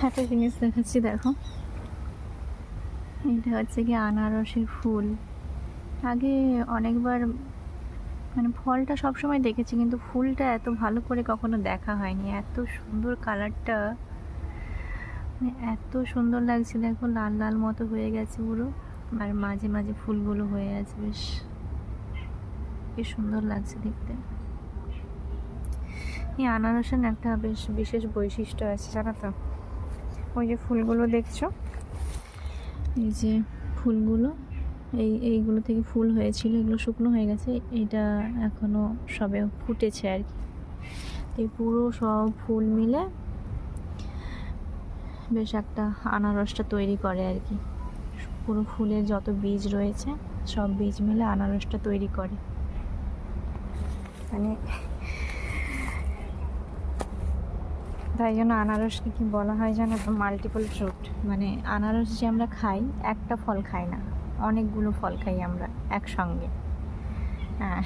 একটা জিনিস দেখাচ্ছি, দেখো। এটা হচ্ছে কি আনারসের ফুল। আগে অনেকবার মানে ফলটা সবসময় দেখেছি, কিন্তু ফুলটা এত ভালো করে কখনো দেখা হয়নি। এত সুন্দর কালারটা, মানে এত সুন্দর লাগছে। দেখো লাল লাল মতো হয়ে গেছে পুরো, আর মাঝে মাঝে ফুলগুলো হয়ে আছে। বেশ বেশ সুন্দর লাগছে দেখতে। এই আনারসের না একটা বেশ বিশেষ বৈশিষ্ট্য আছে, জানো তো? ওই যে ফুলগুলো দেখছো, এই যে ফুলগুলো, এইগুলো থেকে ফুল হয়েছিল, এগুলো শুকনো হয়ে গেছে। এটা এখনো সবে ফুটেছে আর কি। এই পুরো সব ফুল মিলে বেশ একটা আনারসটা তৈরি করে আর কি। পুরো ফুলের যত বীজ রয়েছে সব বীজ মিলে আনারসটা তৈরি করে। মানে তাই জন্য আনারসকে কি বলা হয় জানো তো? Multiple fruit. মানে আনারস যে আমরা খাই, একটা ফল খাই না, অনেকগুলো ফল খাই আমরা একসঙ্গে। হ্যাঁ।